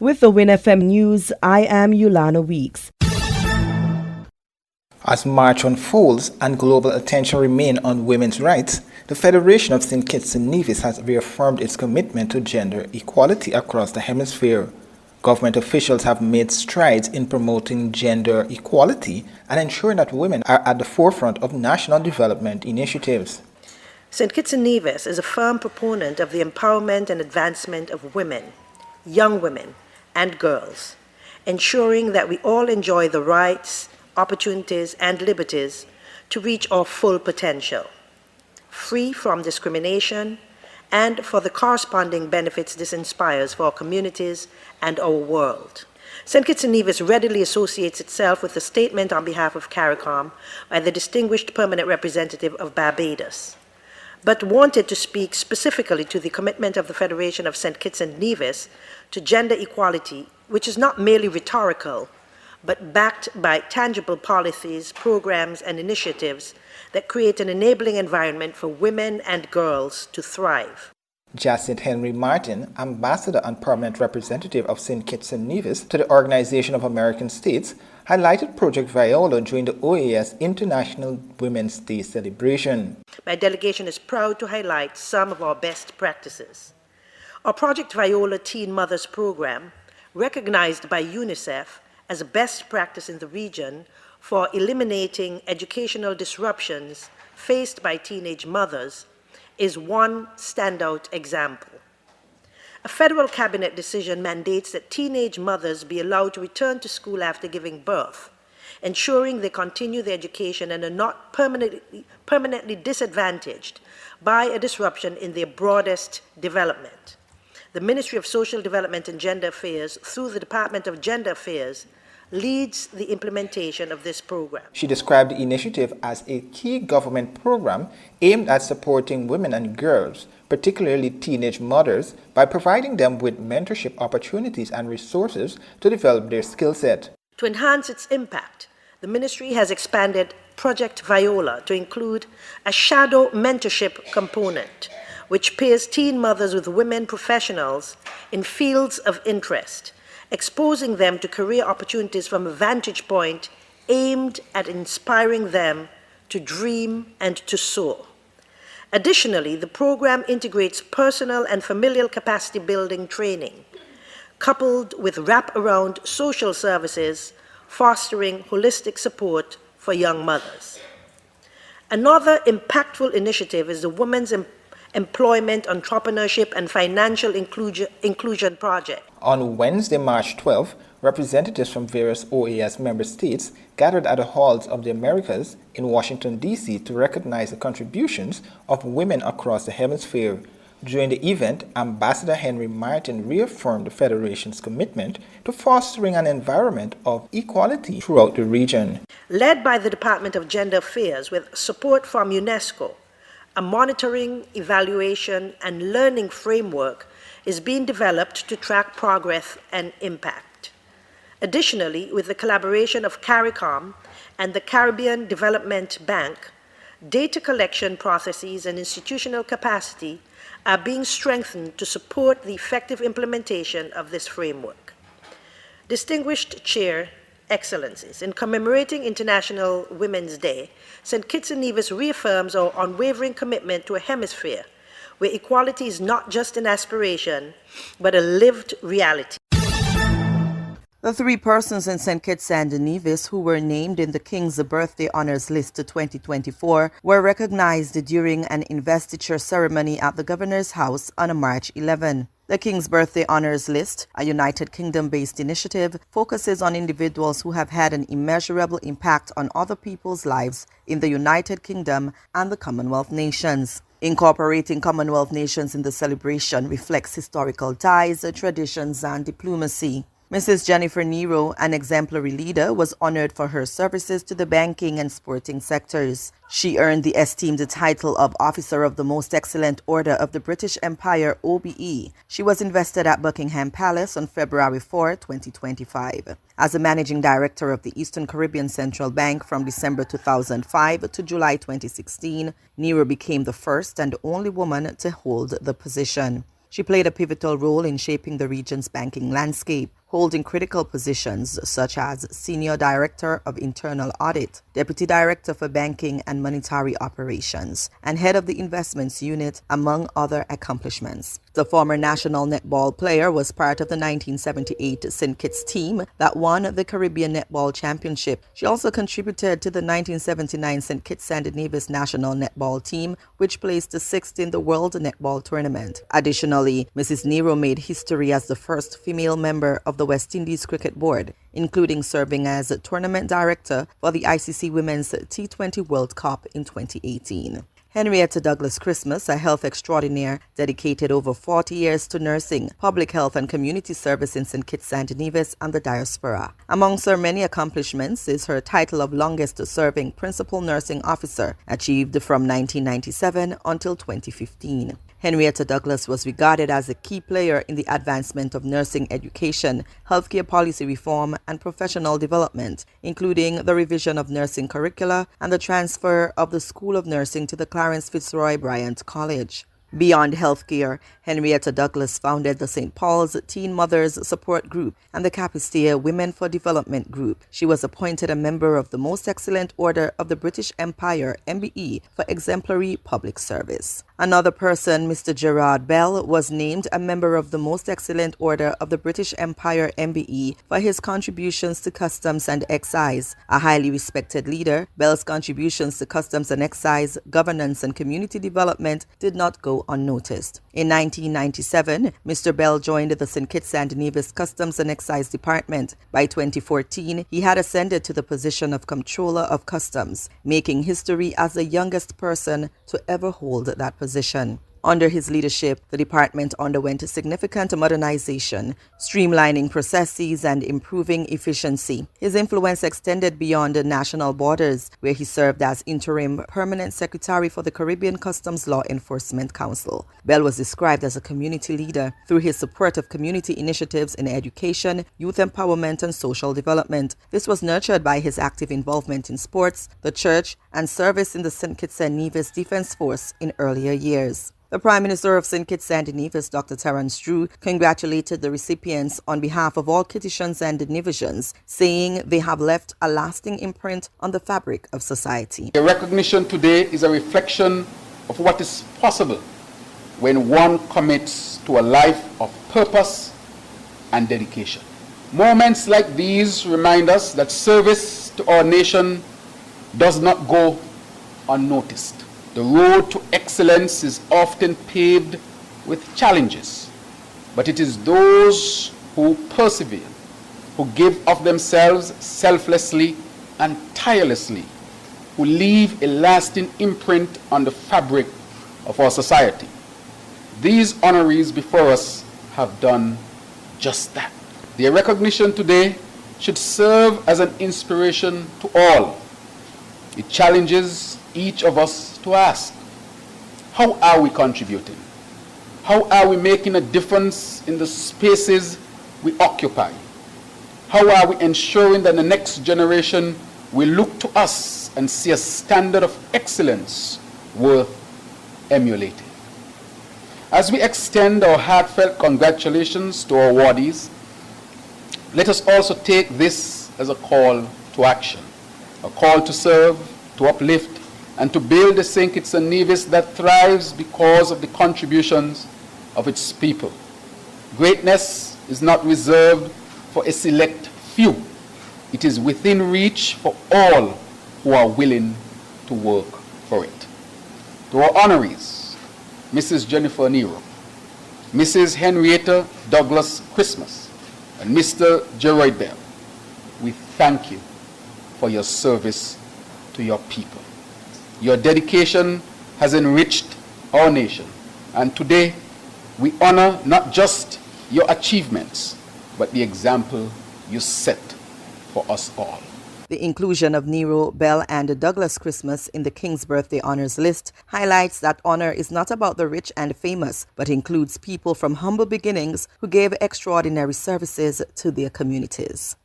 With the WINN FM News, I am Yulana Weeks. As March unfolds and global attention remains on women's rights, the Federation of St. Kitts and Nevis has reaffirmed its commitment to gender equality across the hemisphere. Government officials have made strides in promoting gender equality and ensuring that women are at the forefront of national development initiatives. St. Kitts and Nevis is a firm proponent of the empowerment and advancement of women, young women, and girls, ensuring that we all enjoy the rights, opportunities, and liberties to reach our full potential, free from discrimination, and for the corresponding benefits this inspires for our communities and our world. St. Kitts and Nevis readily associates itself with the statement on behalf of CARICOM by the distinguished permanent representative of Barbados, but wanted to speak specifically to the commitment of the Federation of St. Kitts and Nevis to gender equality, which is not merely rhetorical, but backed by tangible policies, programs, and initiatives that create an enabling environment for women and girls to thrive. Jacinth Henry Martin, Ambassador and Permanent Representative of St. Kitts and Nevis to the Organization of American States, highlighted Project Viola during the OAS International Women's Day celebration. My delegation is proud to highlight some of our best practices. Our Project Viola Teen Mothers Program, recognized by UNICEF as a best practice in the region for eliminating educational disruptions faced by teenage mothers, is one standout example. A federal cabinet decision mandates that teenage mothers be allowed to return to school after giving birth, ensuring they continue their education and are not permanently disadvantaged by a disruption in their broadest development. The Ministry of Social Development and Gender Affairs, through the Department of Gender Affairs, leads the implementation of this program. She described the initiative as a key government program aimed at supporting women and girls, particularly teenage mothers, by providing them with mentorship opportunities and resources to develop their skill set. To enhance its impact, the ministry has expanded Project Viola to include a shadow mentorship component, which pairs teen mothers with women professionals in fields of interest, exposing them to career opportunities from a vantage point aimed at inspiring them to dream and to soar. Additionally, the program integrates personal and familial capacity building training, coupled with wrap-around social services, fostering holistic support for young mothers. Another impactful initiative is the Women's Employment, Entrepreneurship, and Financial Inclusion Project. On Wednesday, March 12, representatives from various OAS member states gathered at the Halls of the Americas in Washington, D.C. to recognize the contributions of women across the hemisphere. During the event, Ambassador Henry Martin reaffirmed the Federation's commitment to fostering an environment of equality throughout the region. Led by the Department of Gender Affairs with support from UNESCO, a monitoring, evaluation, and learning framework is being developed to track progress and impact. Additionally, with the collaboration of CARICOM and the Caribbean Development Bank, data collection processes and institutional capacity are being strengthened to support the effective implementation of this framework. Distinguished Chair, Excellencies, in commemorating International Women's Day, St. Kitts and Nevis reaffirms our unwavering commitment to a hemisphere where equality is not just an aspiration, but a lived reality. The three persons in St. Kitts and Nevis who were named in the King's Birthday Honours List 2024 were recognized during an investiture ceremony at the Governor's House on March 11. The King's Birthday Honours List, a United Kingdom-based initiative, focuses on individuals who have had an immeasurable impact on other people's lives in the United Kingdom and the Commonwealth nations. Incorporating Commonwealth nations in the celebration reflects historical ties, traditions, and diplomacy. Mrs. Jennifer Nero, an exemplary leader, was honored for her services to the banking and sporting sectors. She earned the esteemed title of Officer of the Most Excellent Order of the British Empire, OBE. She was invested at Buckingham Palace on February 4, 2025. As a Managing Director of the Eastern Caribbean Central Bank from December 2005 to July 2016, Nero became the first and only woman to hold the position. She played a pivotal role in shaping the region's banking landscape, holding critical positions such as Senior Director of Internal Audit, Deputy Director for Banking and Monetary Operations, and Head of the Investments Unit, among other accomplishments. The former national netball player was part of the 1978 St. Kitts team that won the Caribbean Netball Championship. She also contributed to the 1979 St. Kitts and Nevis national netball team, which placed sixth in the World Netball Tournament. Additionally, Mrs. Nero made history as the first female member of the West Indies Cricket Board, including serving as tournament director for the ICC Women's T20 World Cup in 2018. Henrietta Douglas Christmas, a health extraordinaire, dedicated over 40 years to nursing, public health and community service in St. Kitts and Nevis and the diaspora. Amongst her many accomplishments is her title of longest-serving principal nursing officer, achieved from 1997 until 2015. Henrietta Douglas was regarded as a key player in the advancement of nursing education, healthcare policy reform, and professional development, including the revision of nursing curricula and the transfer of the School of Nursing to the Clarence Fitzroy Bryant College. Beyond healthcare, Henrietta Douglas founded the St. Paul's Teen Mothers Support Group and the Capistea Women for Development Group. She was appointed a member of the Most Excellent Order of the British Empire, MBE, for exemplary public service. Another person, Mr. Gerard Bell, was named a member of the Most Excellent Order of the British Empire, MBE, for his contributions to customs and excise. A highly respected leader, Bell's contributions to customs and excise, governance and community development did not go unnoticed. In 1997, Mr. Bell joined the St. Kitts and Nevis Customs and Excise Department. By 2014, he had ascended to the position of Comptroller of Customs, making history as the youngest person to ever hold that position. Under his leadership, the department underwent significant modernization, streamlining processes and improving efficiency. His influence extended beyond the national borders, where he served as interim permanent secretary for the Caribbean Customs Law Enforcement Council. Bell was described as a community leader through his support of community initiatives in education, youth empowerment, and social development. This was nurtured by his active involvement in sports, the church, and service in the St. Kitts and Nevis Defense Force in earlier years. The Prime Minister of St. Kitts and Nevis, Dr. Terence Drew, congratulated the recipients on behalf of all Kittitians and Nevisians, saying they have left a lasting imprint on the fabric of society. The recognition today is a reflection of what is possible when one commits to a life of purpose and dedication. Moments like these remind us that service to our nation does not go unnoticed. The road to excellence is often paved with challenges, but it is those who persevere, who give of themselves selflessly and tirelessly, who leave a lasting imprint on the fabric of our society. These honorees before us have done just that. Their recognition today should serve as an inspiration to all. It challenges each of us to ask, how are we contributing? How are we making a difference in the spaces we occupy? How are we ensuring that the next generation will look to us and see a standard of excellence worth emulating? As we extend our heartfelt congratulations to our awardees, let us also take this as a call to action, a call to serve, to uplift, and to build a St. Kitts and Nevis that thrives because of the contributions of its people. Greatness is not reserved for a select few. It is within reach for all who are willing to work for it. To our honorees, Mrs. Jennifer Nero, Mrs. Henrietta Douglas Christmas, and Mr. Gerard Bell, we thank you for your service to your people. Your dedication has enriched our nation, and today we honor not just your achievements, but the example you set for us all. The inclusion of Nero, Bell, and Douglas Christmas in the King's Birthday Honors list highlights that honor is not about the rich and famous, but includes people from humble beginnings who gave extraordinary services to their communities.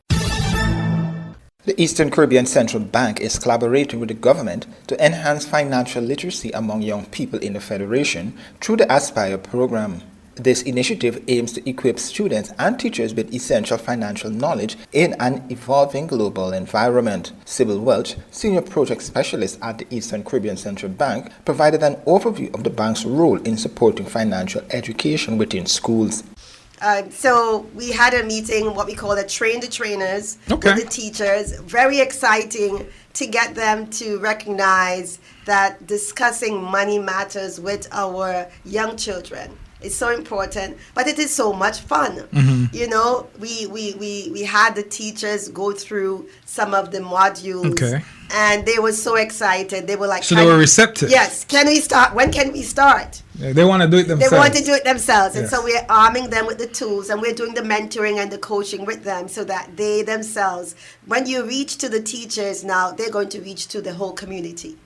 The Eastern Caribbean Central Bank is collaborating with the government to enhance financial literacy among young people in the Federation through the Aspire program. This initiative aims to equip students and teachers with essential financial knowledge in an evolving global environment. Sybil Welch, Senior Project Specialist at the Eastern Caribbean Central Bank, provided an overview of the bank's role in supporting financial education within schools. So we had a meeting, what we call a train the trainers, with the teachers. Very exciting to get them to recognize that discussing money matters with our young children. It's so important, but it is so much fun. You know, we had the teachers go through some of the modules, and they were so excited. They were like, so they were receptive. Yes. Can we start? When can we start? Yeah, they want to do it themselves. They want to do it themselves. And Yes. so we're arming them with the tools, and we're doing the mentoring and the coaching with them so that they themselves, when you reach to the teachers now, they're going to reach to the whole community.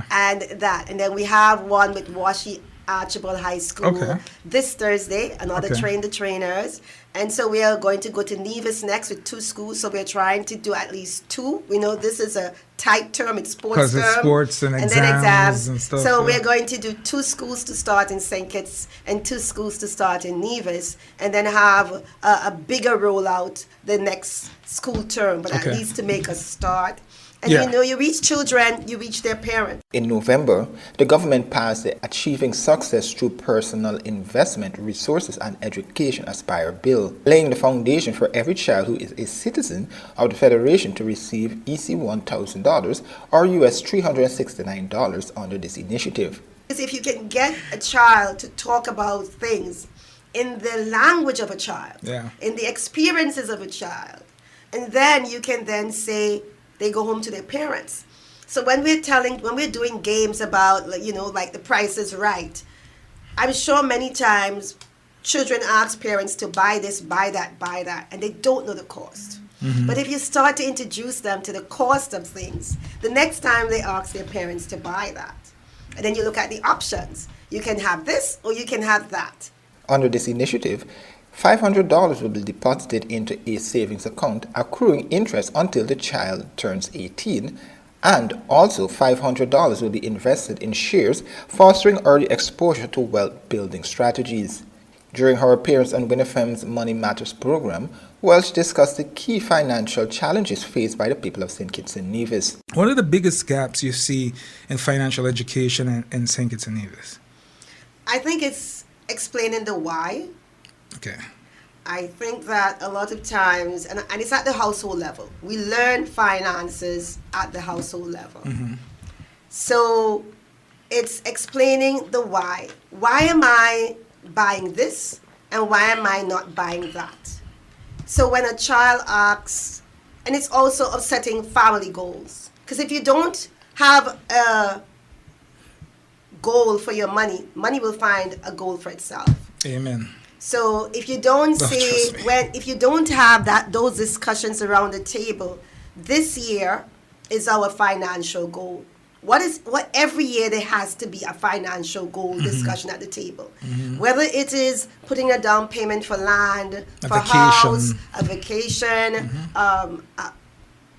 And then we have one with Washi Archibald High School this Thursday, another train the trainers. And so we are going to go to Nevis next with 2 schools. So we're trying to do at least 2. We know this is a tight term. It's sports term. Because it's sports and then exams and stuff. So we're going to do 2 schools to start in St. Kitts and 2 schools to start in Nevis, and then have a bigger rollout the next school term. But at least to make a start. And you know, you reach children, you reach their parents. In November, the government passed the Achieving Success Through Personal Investment, Resources and Education Aspire Bill, laying the foundation for every child who is a citizen of the Federation to receive EC $1,000 or US $369 under this initiative. If you can get a child to talk about things in the language of a child, in the experiences of a child, and then you can then say, they go home to their parents. So when we're doing games about, you know, like The Price is Right, I'm sure many times children ask parents to buy this, buy that, and they don't know the cost. But if you start to introduce them to the cost of things, the next time they ask their parents to buy that, and then you look at the options. You can have this or you can have that. Under this initiative, $500 will be deposited into a savings account, accruing interest until the child turns 18, and also $500 will be invested in shares, fostering early exposure to wealth-building strategies. During her appearance on WINN FM's Money Matters program, Welch discussed the key financial challenges faced by the people of St. Kitts and Nevis. What are the biggest gaps you see in financial education in St. Kitts and Nevis? I think it's explaining the why. I think that a lot of times, and it's at the household level, we learn finances at the household level. So it's explaining the why. Why am I buying this and why am I not buying that? So when a child asks, and it's also of setting family goals. Because if you don't have a goal for your money, money will find a goal for itself. Amen. So if you don't if you don't have those discussions around the table, this year is our financial goal. What every year there has to be a financial goal discussion at the table. Whether it is putting a down payment for land, for house, a vacation,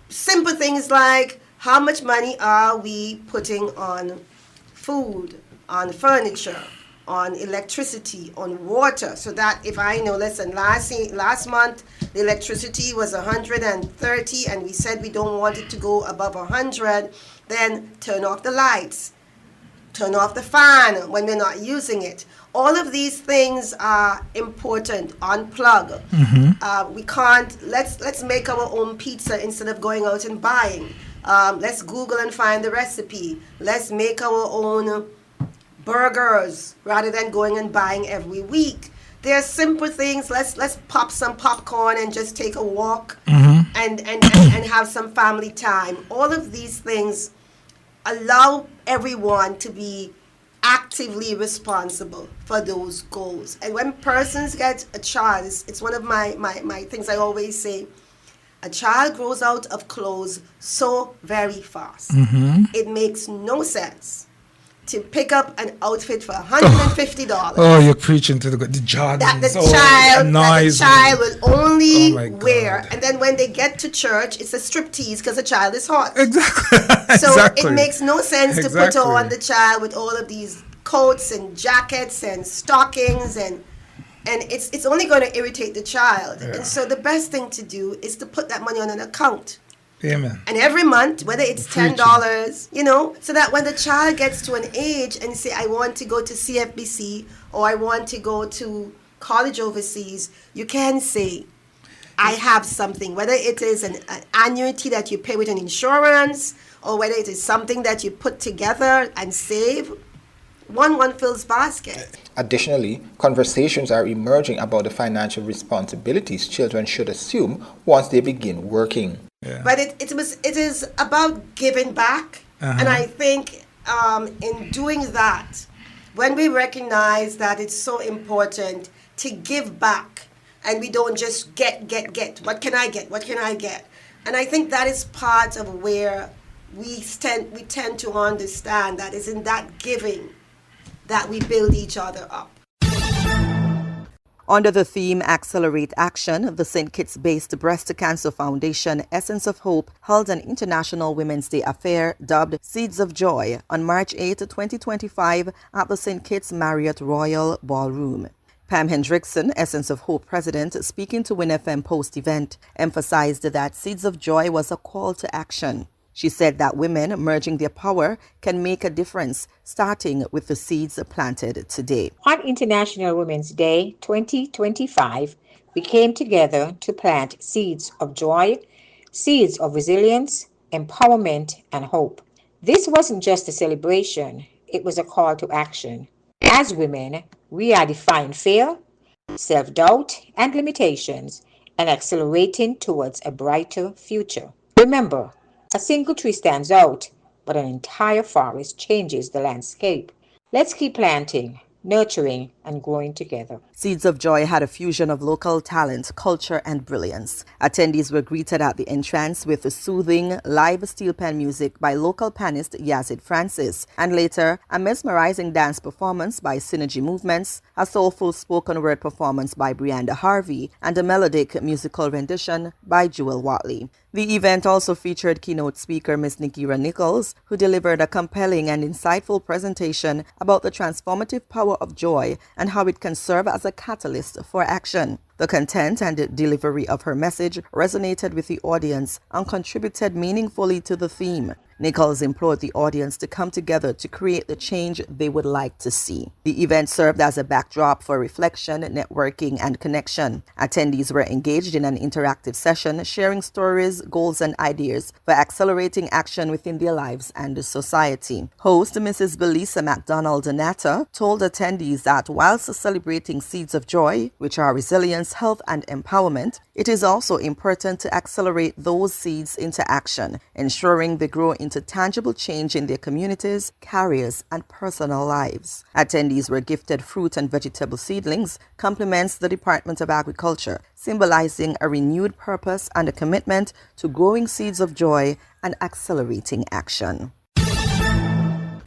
simple things like how much money are we putting on food, on furniture, on electricity, on water, so that if I know, listen, last month the electricity was 130 and we said we don't want it to go above 100, then turn off the lights, turn off the fan when we're not using it. All of these things are important. Unplug. We can't, let's make our own pizza instead of going out and buying. Let's Google and find the recipe. Let's make our own burgers rather than going and buying every week. There are simple things. Let's pop some popcorn and just take a walk and have some family time. All of these things allow everyone to be actively responsible for those goals. And when persons get a child, it's one of my things I always say, a child grows out of clothes so very fast. It makes no sense to pick up an outfit for $150. Oh, you're preaching to the Jordans. That the child will only wear. And then when they get to church, it's a striptease because the child is hot. Exactly. So it makes no sense to put on the child with all of these coats and jackets and stockings. And And it's only going to irritate the child. Yeah. And so the best thing to do is to put that money on an account. Amen. And every month, whether it's Preaching. $10, you know, so that when the child gets to an age and say, I want to go to CFBC or I want to go to college overseas, you can say, I have something, whether it is an annuity that you pay with an insurance or whether it is something that you put together and save. One fills basket. Additionally, conversations are emerging about the financial responsibilities children should assume once they begin working. Yeah. But it is about giving back. And I think in doing that, when we recognize that it's so important to give back and we don't just get. What can I get? And I think that is part of where we tend to understand that it's in that giving that we build each other up. Under the theme Accelerate Action, the St. Kitts-based Breast Cancer Foundation Essence of Hope held an International Women's Day affair dubbed Seeds of Joy on March 8, 2025 at the St. Kitts Marriott Royal Ballroom. Pam Hendrickson, Essence of Hope president, speaking to WINN FM post-event, emphasized that Seeds of Joy was a call to action. She said that women merging their power can make a difference, starting with the seeds planted today. On International Women's Day 2025, we came together to plant seeds of joy, seeds of resilience, empowerment, and hope. This wasn't just a celebration, it was a call to action. As women, we are defying fear, self-doubt, and limitations, and accelerating towards a brighter future. Remember, a single tree stands out, but an entire forest changes the landscape. Let's keep planting, nurturing, and growing together. Seeds of Joy had a fusion of local talent, culture, and brilliance. Attendees were greeted at the entrance with the soothing live steel pan music by local pianist Yazid Francis, and later a mesmerizing dance performance by Synergy Movements, a soulful spoken word performance by Brianda Harvey, and a melodic musical rendition by Jewel Watley. The event also featured keynote speaker Ms. Nikira Nichols, who delivered a compelling and insightful presentation about the transformative power of joy and how it can serve as a catalyst for action. The content and delivery of her message resonated with the audience and contributed meaningfully to the theme. Nichols implored the audience to come together to create the change they would like to see. The event served as a backdrop for reflection, networking, and connection. Attendees were engaged in an interactive session, sharing stories, goals, and ideas for accelerating action within their lives and society. Host Mrs. Belisa McDonald-Natta told attendees that whilst celebrating Seeds of Joy, which are resilience, health, and empowerment, it is also important to accelerate those seeds into action, ensuring they grow into tangible change in their communities, careers, and personal lives. Attendees were gifted fruit and vegetable seedlings, compliments the Department of Agriculture, symbolizing a renewed purpose and a commitment to growing seeds of joy and accelerating action.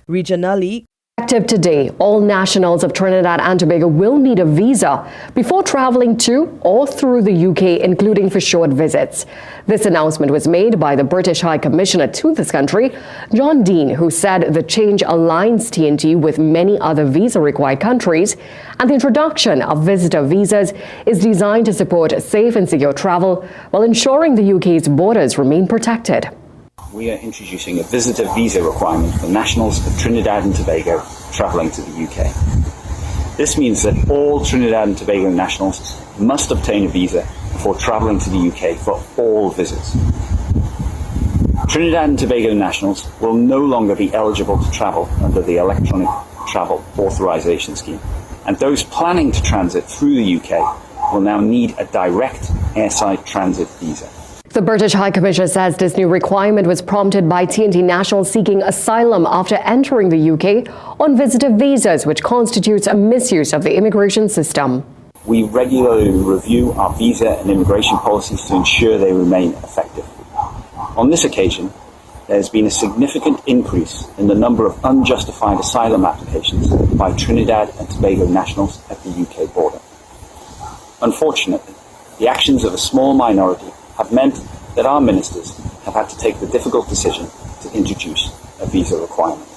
Regionally, Effective today, all nationals of Trinidad and Tobago will need a visa before traveling to or through the UK, including for short visits. This announcement was made by the British High Commissioner to this country, John Dean, who said the change aligns TNT with many other visa-required countries, and the introduction of visitor visas is designed to support safe and secure travel while ensuring the UK's borders remain protected. We are introducing a visitor visa requirement for nationals of Trinidad and Tobago travelling to the UK. This means that all Trinidad and Tobago nationals must obtain a visa before travelling to the UK for all visits. Trinidad and Tobago nationals will no longer be eligible to travel under the Electronic Travel Authorisation Scheme, and those planning to transit through the UK will now need a direct airside transit visa. The British High Commissioner says this new requirement was prompted by TNT nationals seeking asylum after entering the UK on visitor visas, which constitutes a misuse of the immigration system. We regularly review our visa and immigration policies to ensure they remain effective. On this occasion, there has been a significant increase in the number of unjustified asylum applications by Trinidad and Tobago nationals at the UK border. Unfortunately, the actions of a small minority have meant that our ministers have had to take the difficult decision to introduce a visa requirement.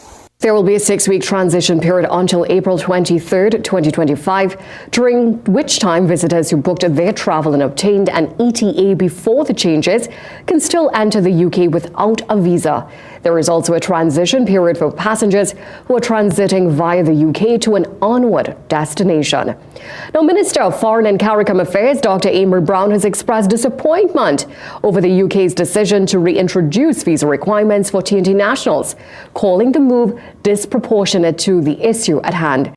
There will be a 6-week transition period until April 23rd, 2025, during which time visitors who booked their travel and obtained an ETA before the changes can still enter the UK without a visa. There is also a transition period for passengers who are transiting via the UK to an onward destination. Now, Minister of Foreign and CARICOM Affairs Dr. Amber Brown has expressed disappointment over the UK's decision to reintroduce visa requirements for TNT nationals, calling the move disproportionate to the issue at hand.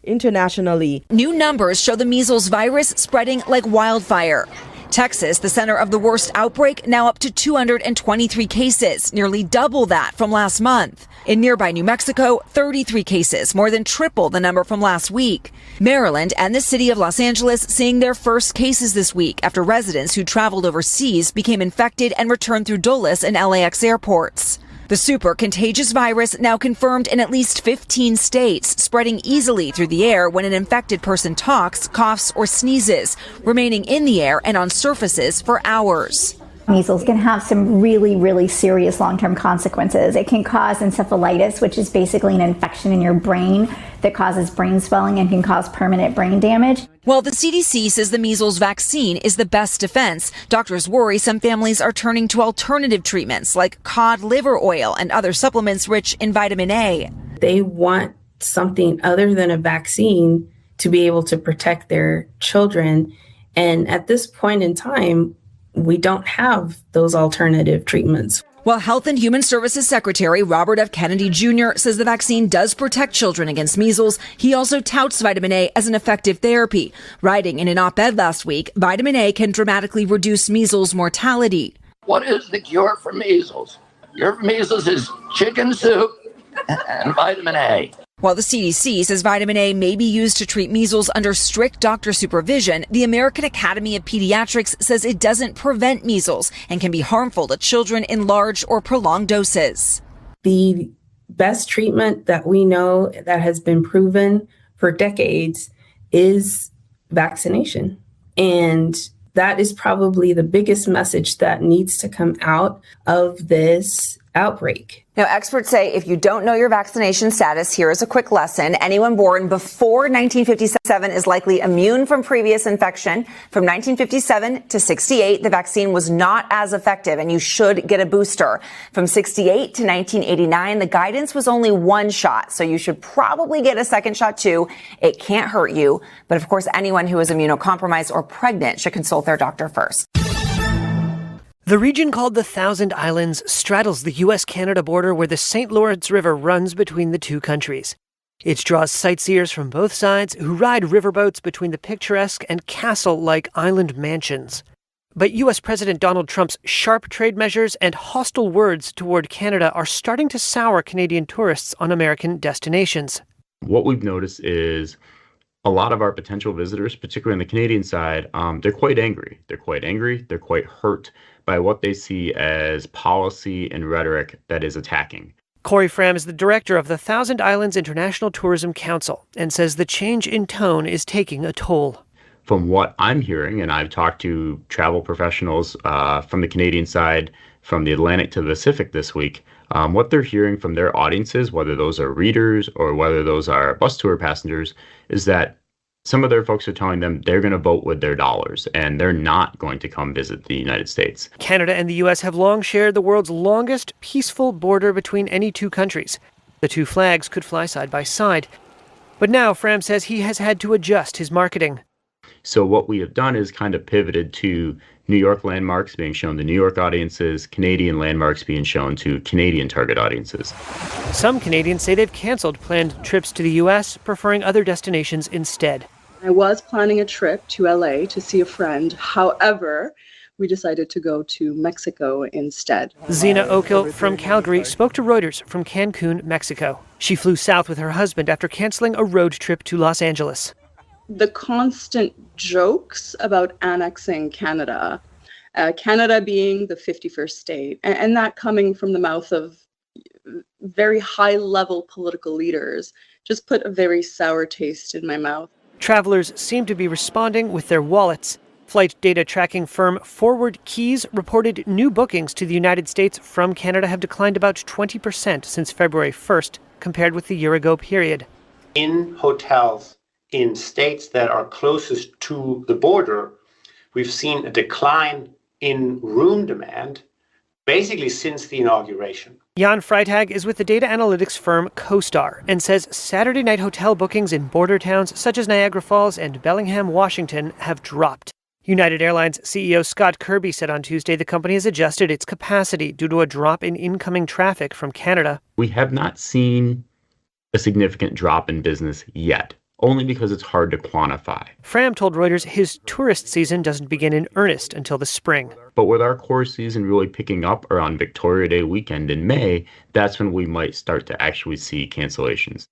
Internationally, new numbers show the measles virus spreading like wildfire. Texas, the center of the worst outbreak, now up to 223 cases, nearly double that from last month. In nearby New Mexico, 33 cases, more than triple the number from last week. Maryland and the city of Los Angeles seeing their first cases this week after residents who traveled overseas became infected and returned through Dulles and LAX airports. The super contagious virus now confirmed in at least 15 states, spreading easily through the air when an infected person talks, coughs, or sneezes, remaining in the air and on surfaces for hours. Measles can have some really, really serious long-term consequences. It can cause encephalitis, which is basically an infection in your brain that causes brain swelling and can cause permanent brain damage. While the CDC says the measles vaccine is the best defense, doctors worry some families are turning to alternative treatments like cod liver oil and other supplements rich in vitamin A. They want something other than a vaccine to be able to protect their children. And at this point in time, we don't have those alternative treatments. While Health and Human Services Secretary Robert F. Kennedy Jr. says the vaccine does protect children against measles, he also touts vitamin A as an effective therapy. Writing in an op-ed last week, vitamin A can dramatically reduce measles mortality. What is the cure for measles? Cure for measles is chicken soup and vitamin A. While the CDC says vitamin A may be used to treat measles under strict doctor supervision, the American Academy of Pediatrics says it doesn't prevent measles and can be harmful to children in large or prolonged doses. The best treatment that we know that has been proven for decades is vaccination. And that is probably the biggest message that needs to come out of this outbreak. Now, experts say if you don't know your vaccination status, here is a quick lesson. Anyone born before 1957 is likely immune from previous infection. From 1957 to 68, the vaccine was not as effective, and you should get a booster. From 68 to 1989, the guidance was only one shot, so you should probably get a second shot too. It can't hurt you. But of course, anyone who is immunocompromised or pregnant should consult their doctor first. The region called the Thousand Islands straddles the U.S.-Canada border where the St. Lawrence River runs between the two countries. It draws sightseers from both sides who ride riverboats between the picturesque and castle-like island mansions. But U.S. President Donald Trump's sharp trade measures and hostile words toward Canada are starting to sour Canadian tourists on American destinations. What we've noticed is a lot of our potential visitors, particularly on the Canadian side, they're quite angry. They're quite hurt by what they see as policy and rhetoric that is attacking. Corey Fram is the director of the Thousand Islands International Tourism Council and says the change in tone is taking a toll. From what I'm hearing, and I've talked to travel professionals from the Canadian side, from the Atlantic to the Pacific this week, what they're hearing from their audiences, whether those are readers or whether those are bus tour passengers, is that some of their folks are telling them they're going to vote with their dollars and they're not going to come visit the United States. Canada and the U.S. have long shared the world's longest peaceful border between any two countries. The two flags could fly side by side. But now Fram says he has had to adjust his marketing. So what we have done is kind of pivoted to New York landmarks being shown to New York audiences, Canadian landmarks being shown to Canadian target audiences. Some Canadians say they've canceled planned trips to the U.S., preferring other destinations instead. I was planning a trip to LA to see a friend. However, we decided to go to Mexico instead. Zena Oakhill from Calgary spoke to Reuters from Cancun, Mexico. She flew south with her husband after canceling a road trip to Los Angeles. The constant jokes about annexing Canada, Canada being the 51st state, and that coming from the mouth of very high-level political leaders, just put a very sour taste in my mouth. Travelers seem to be responding with their wallets. Flight data tracking firm Forward Keys reported new bookings to the United States from Canada have declined about 20% since February 1st, compared with the year-ago period. In hotels in states that are closest to the border, we've seen a decline in room demand basically since the inauguration. Jan Freitag is with the data analytics firm CoStar and says Saturday night hotel bookings in border towns such as Niagara Falls and Bellingham, Washington have dropped. United Airlines CEO Scott Kirby said on Tuesday the company has adjusted its capacity due to a drop in incoming traffic from Canada. We have not seen a significant drop in business yet, only because it's hard to quantify. Fram told Reuters his tourist season doesn't begin in earnest until the spring. But with our core season really picking up around Victoria Day weekend in May, that's when we might start to actually see cancellations.